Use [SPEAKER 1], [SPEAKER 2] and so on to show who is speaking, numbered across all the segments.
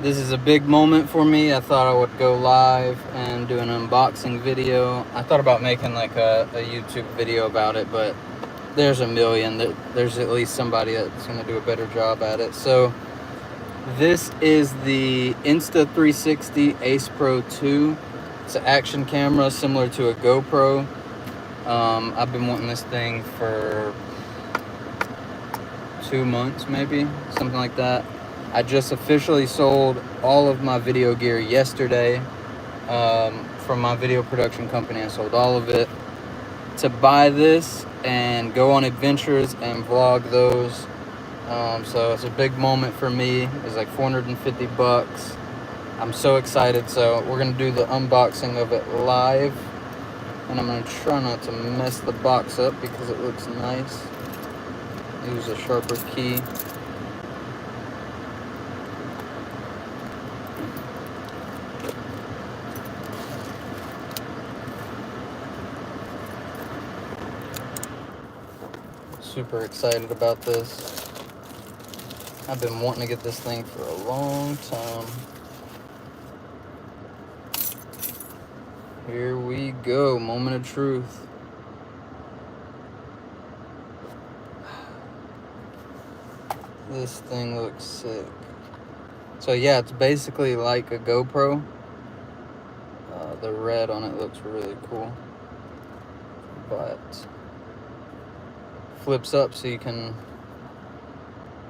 [SPEAKER 1] This is a big moment for me. I thought I would go live and do an unboxing video. I thought about making like a YouTube video about it, but there's a million. There's at least somebody that's going to do a better job at it. So this is the Insta 360 Ace Pro 2. It's an action camera similar to a GoPro. I've been wanting this thing for 2 months, maybe, something like that. I just officially sold all of my video gear yesterday from my video production company. I sold all of it to buy this and go on adventures and vlog those. So it's a big moment for me. It's like $450. I'm so excited. So we're gonna do the unboxing of it live, and I'm gonna try not to mess the box up because it looks nice. Use a sharper key. Super excited about this. I've been wanting to get this thing for a long time. Here we go, moment of truth. This thing looks sick. So yeah, it's basically like a GoPro. The red on it looks really cool, but flips up so you can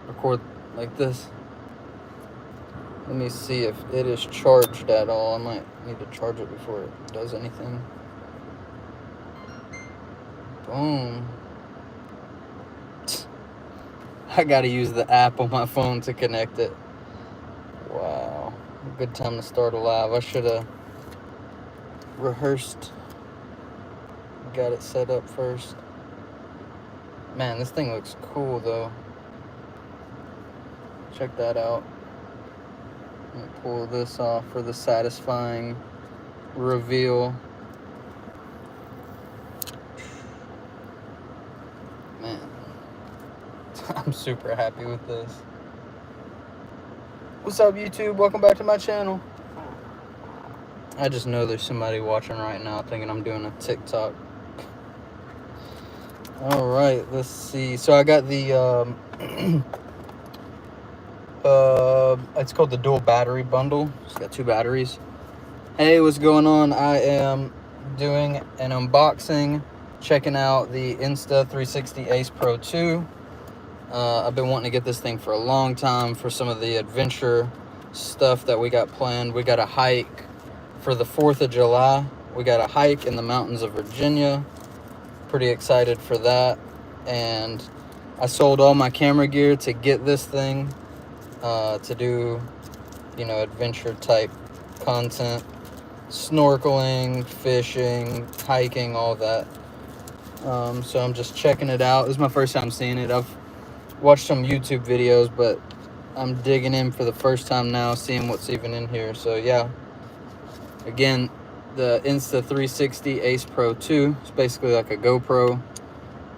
[SPEAKER 1] record like this. Let me see if it is charged at all. I might need to charge it before it does anything. Boom. I gotta use the app on my phone to connect it. Wow. Good time to start a live. I should have rehearsed. Got it set up first. Man, this thing looks cool though. Check that out. Let me pull this off for the satisfying reveal. Man, I'm super happy with this. What's up, YouTube? Welcome back to my channel. I just know there's somebody watching right now thinking I'm doing a TikTok. All right, let's see. So I got the it's called the dual battery bundle. It's got 2 batteries. Hey, what's going on? I am doing an unboxing, checking out the Insta 360 Ace Pro 2. I've been wanting to get this thing for a long time for some of the adventure stuff that we got planned. We got a hike for the 4th of July. We got a hike in the mountains of Virginia. Pretty excited for that. And I sold all my camera gear to get this thing to do, you know, adventure type content, snorkeling, fishing, hiking, all that. So I'm just checking it out. This is my first time seeing it. I've watched some YouTube videos, but I'm digging in for the first time now, seeing what's even in here. So yeah, again, the Insta 360 Ace Pro 2. It's basically like a GoPro,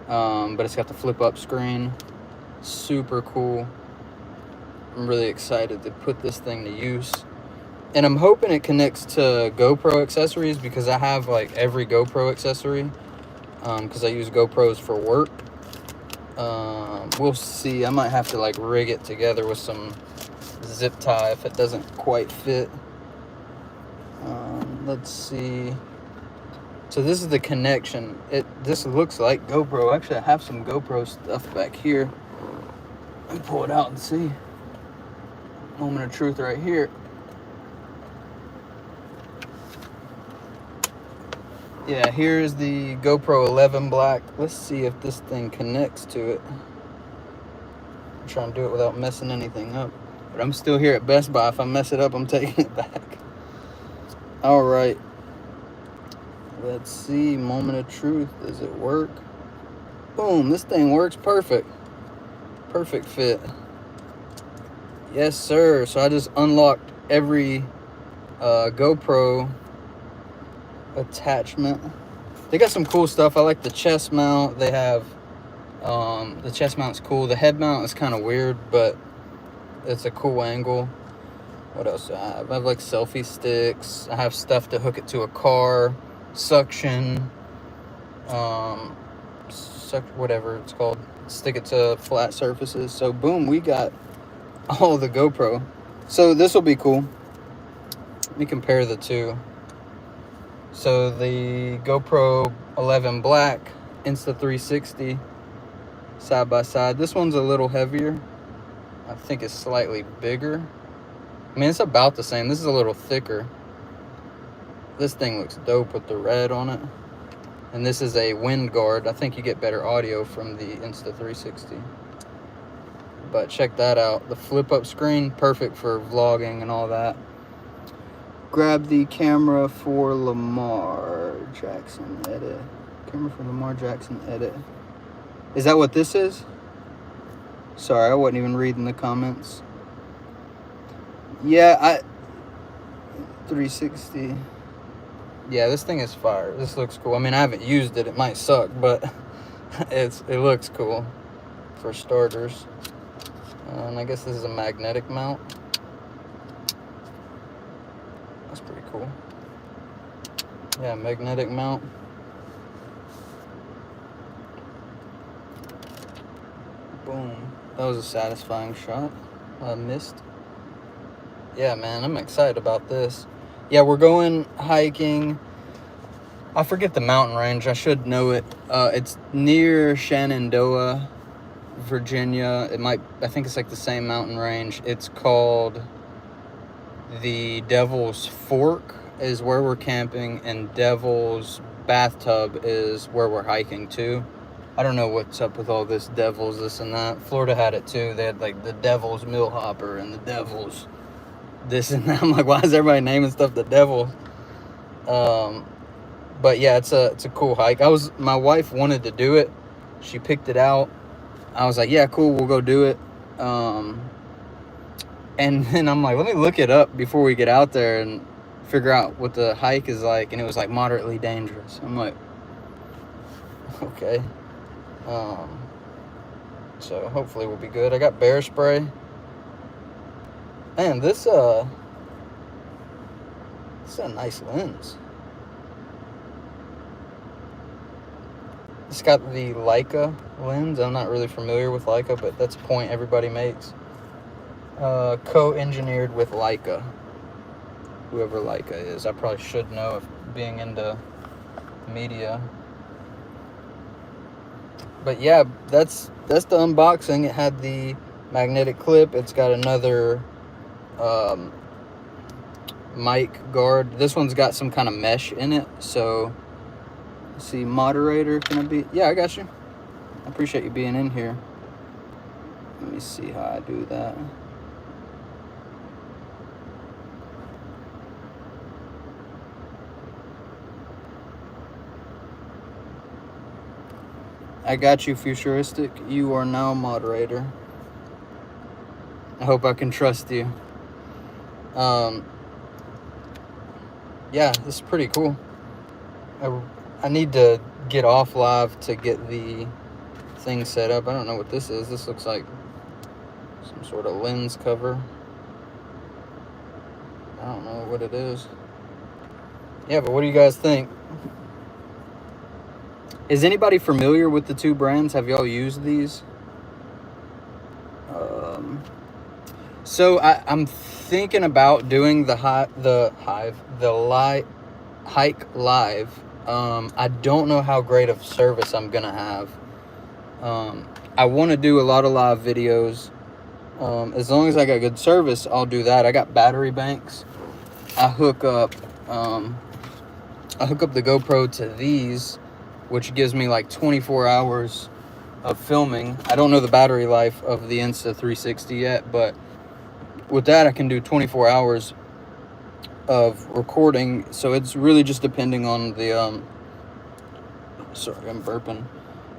[SPEAKER 1] but it's got the flip up screen. Super cool. I'm really excited to put this thing to use. And I'm hoping it connects to GoPro accessories, because I have like every GoPro accessory, because I use GoPros for work. We'll see. I might have to like rig it together with some zip tie if it doesn't quite fit. Let's see. So this is the connection. This looks like GoPro. Actually, I have some GoPro stuff back here. Let me pull it out and see. Moment of truth right here. Yeah, here's the GoPro 11 Black. Let's see if this thing connects to it. I'm trying to do it without messing anything up. But I'm still here at Best Buy. If I mess it up, I'm taking it back. All right. Let's see. Moment of truth. Does it work? Boom. This thing works perfect. Perfect fit. Yes, sir. So I just unlocked every GoPro attachment. They got some cool stuff. I like the chest mount. They have the chest mount's cool. The head mount is kind of weird, but it's a cool angle. What else do I have? I have like selfie sticks. I have stuff to hook it to a car, suction, whatever it's called. Stick it to flat surfaces. So boom, we got all the GoPro. So this will be cool. Let me compare the two. So the GoPro 11 Black, Insta 360, side by side. This one's a little heavier. I think it's slightly bigger. I mean, it's about the same. This is a little thicker. This thing looks dope with the red on it. And this is a wind guard. I think you get better audio from the Insta 360. But check that out. The flip-up screen, perfect for vlogging and all that. Grab the camera for Lamar Jackson edit. Camera for Lamar Jackson edit. Is that what this is? Sorry, I wasn't even reading the comments. Yeah, 360. Yeah, this thing is fire. This looks cool. I mean, I haven't used it. It might suck, but it looks cool for starters. And I guess this is a magnetic mount. That's pretty cool. Yeah, magnetic mount. Boom. That was a satisfying shot. I missed. Yeah, man, I'm excited about this. Yeah, we're going hiking. I forget the mountain range. I should know it. It's near Shenandoah, Virginia. I think it's like the same mountain range. It's called the Devil's Fork is where we're camping, and Devil's Bathtub is where we're hiking to. I don't know what's up with all this Devil's, this and that. Florida had it too. They had like the Devil's Millhopper and the Devil's this and that. I'm like, why is everybody naming stuff the Devil? But yeah, it's a cool hike. My wife wanted to do it. She picked it out. I was like, yeah, cool, we'll go do it. And then I'm like, let me look it up before we get out there and figure out what the hike is like. And it was like moderately dangerous. I'm like, okay. So hopefully we'll be good. I got bear spray. Man, this is a nice lens. It's got the Leica lens. I'm not really familiar with Leica, but that's a point everybody makes. Co-engineered with Leica. Whoever Leica is. I probably should know, if being into media. But yeah, that's the unboxing. It had the magnetic clip. It's got another mic guard. This one's got some kind of mesh in it. So, let's see, moderator, can I be? Yeah, I got you. I appreciate you being in here. Let me see how I do that. I got you, Futuristic. You are now moderator. I hope I can trust you. Yeah, this is pretty cool. I need to get off live to get the thing set up. I don't know what this is. This looks like some sort of lens cover. I don't know what it is. Yeah, but what do you guys think? Is anybody familiar with the two brands? Have y'all used these? So I'm thinking about doing the Hike Live. I don't know how great of service I'm gonna have. I want to do a lot of live videos. As long as I got good service, I'll do that. I got battery banks. I hook up the GoPro to these, which gives me like 24 hours of filming. I don't know the battery life of the Insta 360 yet, but with that I can do 24 hours of recording. So it's really just depending on the sorry, I'm burping.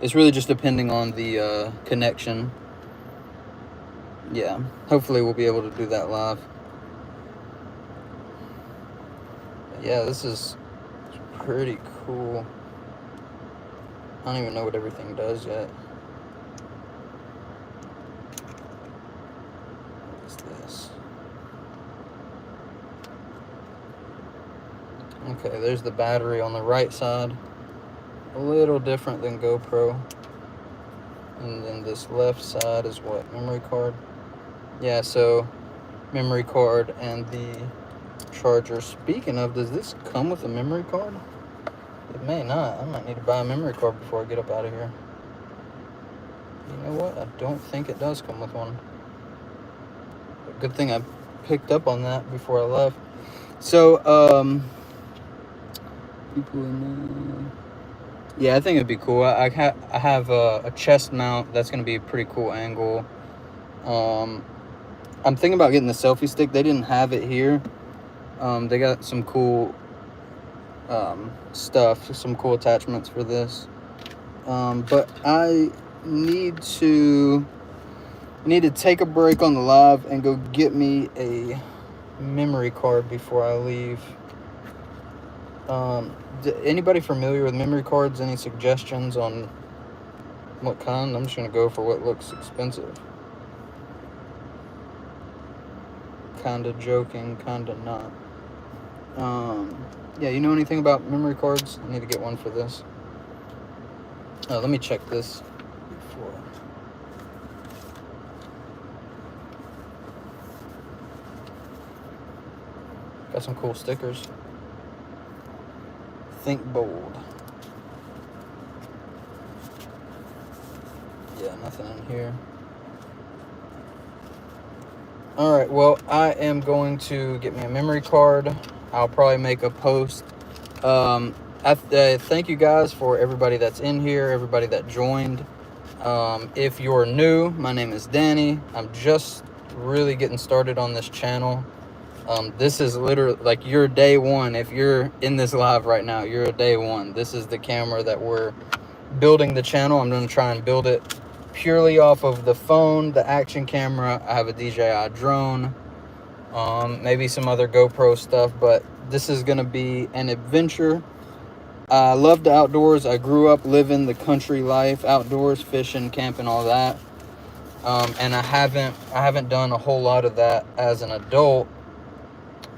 [SPEAKER 1] It's really just depending on the connection. Yeah, hopefully we'll be able to do that live. But yeah, this is pretty cool. I don't even know what everything does yet. What is this? Okay, there's the battery on the right side. A little different than GoPro. And then this left side is what? Memory card? Yeah, so memory card and the charger. Speaking of, does this come with a memory card? It may not. I might need to buy a memory card before I get up out of here. You know what? I don't think it does come with one. Good thing I picked up on that before I left. So, people in yeah, I think it'd be cool. I have a chest mount. That's going to be a pretty cool angle. I'm thinking about getting the selfie stick. They didn't have it here. They got some cool stuff, some cool attachments for this. But I need to take a break on the live and go get me a memory card before I leave. Anybody familiar with memory cards? Any suggestions on what kind? I'm just gonna go for what looks expensive. Kinda joking, kinda not. Yeah, you know anything about memory cards? I need to get one for this. Let me check this before. Got some cool stickers. Think bold. Yeah, nothing in here. Alright, well, I am going to get me a memory card. I'll probably make a post. Thank you guys for everybody that's in here, everybody that joined. If you're new, my name is Danny. I'm just really getting started on this channel. This is literally like your day one. If you're in this live right now, you're a day one. This is the camera that we're building the channel. I'm going to try and build it purely off of the phone, the action camera. I have a DJI drone, maybe some other GoPro stuff, but this is going to be an adventure. I love the outdoors. I grew up living the country life, outdoors, fishing, camping, all that. And I haven't done a whole lot of that as an adult.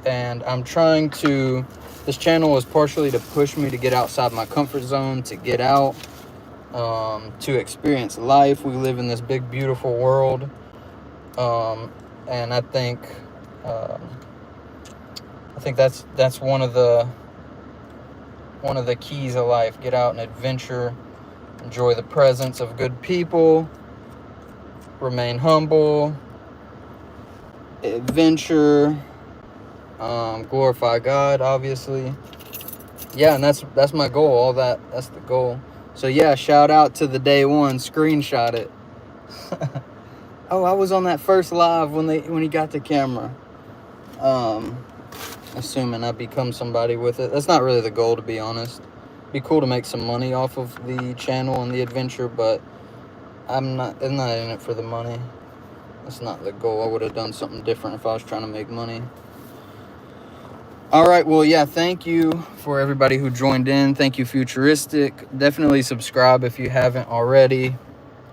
[SPEAKER 1] And I'm trying to, this channel is partially to push me to get outside my comfort zone, to get out, to experience life. We live in this big, beautiful world. And I think that's one of the keys of life. Get out and adventure, enjoy the presence of good people, remain humble, adventure, glorify God, obviously. Yeah, and that's my goal. All that's the goal. So yeah, shout out to the day one. Screenshot it. Oh, I was on that first live when he got the camera. Assuming I become somebody with it. That's not really the goal, to be honest. It'd be cool to make some money off of the channel and the adventure, but I'm not in it for the money. That's not the goal. I would have done something different if I was trying to make money. All right, well, yeah, thank you for everybody who joined in. Thank you, Futuristic. Definitely subscribe if you haven't already.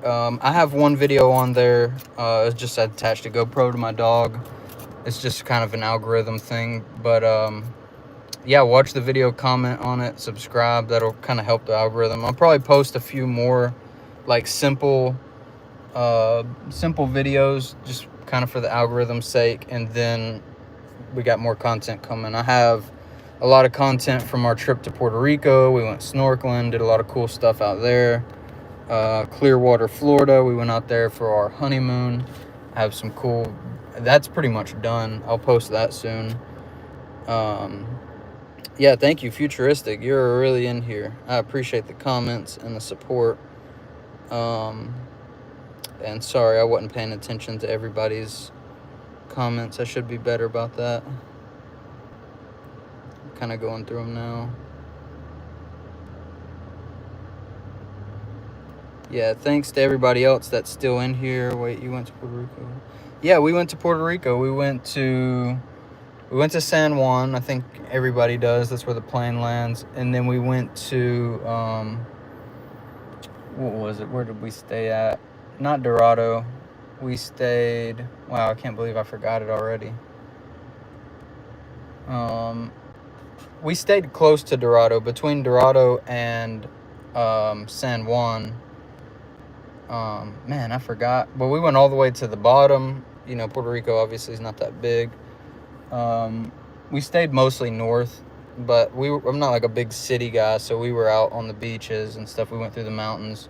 [SPEAKER 1] I have one video on there. It's just attached a GoPro to my dog. It's just kind of an algorithm thing. But, yeah, watch the video, comment on it, subscribe. That'll kind of help the algorithm. I'll probably post a few more, like, simple videos, just kind of for the algorithm's sake. And then we got more content coming. I have a lot of content from our trip to Puerto Rico. We went snorkeling, did a lot of cool stuff out there. Clearwater, Florida, we went out there for our honeymoon. I have some cool, that's pretty much done. I'll post that soon. Yeah, thank you, Futuristic. You're really in here. I appreciate the comments and the support. And sorry I wasn't paying attention to everybody's comments. I should be better about that. I'm kind of going through them now. Yeah, thanks to everybody else that's still in here. Wait, you went to Puerto Rico? Yeah, we went to Puerto Rico. We went to San Juan. I think everybody does. That's where the plane lands. And then we went to what was it? Where did we stay at? Not Dorado. We stayed, wow, I can't believe I forgot it already. we stayed close to Dorado, between Dorado and San Juan. Man, I forgot. But we went all the way to the bottom. You know, Puerto Rico obviously is not that big. We stayed mostly north, but I'm not like a big city guy, so we were out on the beaches and stuff. We went through the mountains.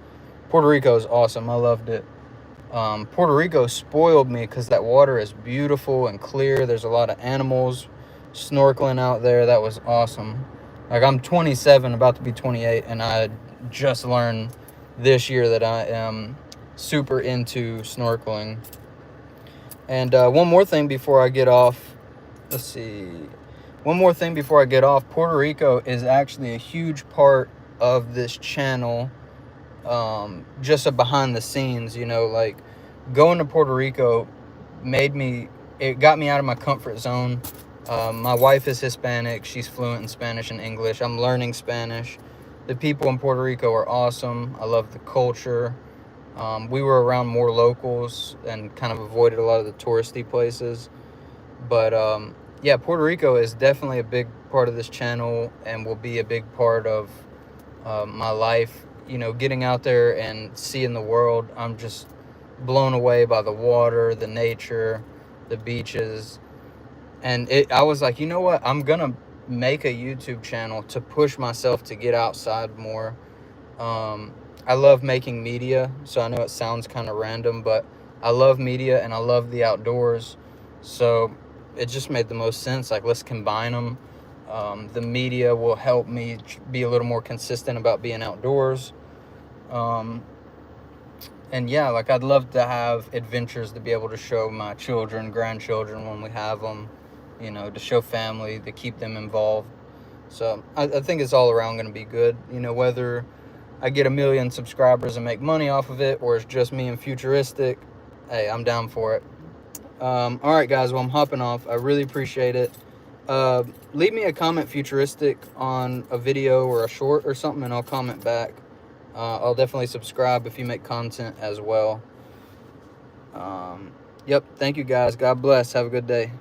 [SPEAKER 1] Puerto Rico is awesome. I loved it. Puerto Rico spoiled me because that water is beautiful and clear. There's a lot of animals snorkeling out there. That was awesome. Like, I'm 27, about to be 28, and I just learned this year that I am super into snorkeling. And one more thing before I get off. Let's see. One more thing before I get off. Puerto Rico is actually a huge part of this channel. Just a behind the scenes, you know, like going to Puerto Rico it got me out of my comfort zone. My wife is Hispanic. She's fluent in Spanish and English. I'm learning Spanish. The people in Puerto Rico are awesome. I love the culture. We were around more locals and kind of avoided a lot of the touristy places. But yeah, Puerto Rico is definitely a big part of this channel and will be a big part of my life. You know, getting out there and seeing the world, I'm just blown away by the water, the nature, the beaches. And I was like, you know what? I'm going to make a YouTube channel to push myself to get outside more. I love making media, so I know it sounds kind of random, but I love media and I love the outdoors. So it just made the most sense. Like, let's combine them. The media will help me be a little more consistent about being outdoors. And yeah, like, I'd love to have adventures to be able to show my children, grandchildren when we have them, you know, to show family, to keep them involved. So I think it's all around going to be good. You know, whether I get 1 million subscribers and make money off of it, or it's just me and futuristic, hey, I'm down for it. All right, guys, well, I'm hopping off. I really appreciate it. Leave me a comment, futuristic, on a video or a short or something, and I'll comment back. I'll definitely subscribe if you make content as well. Yep, thank you, guys. God bless. Have a good day.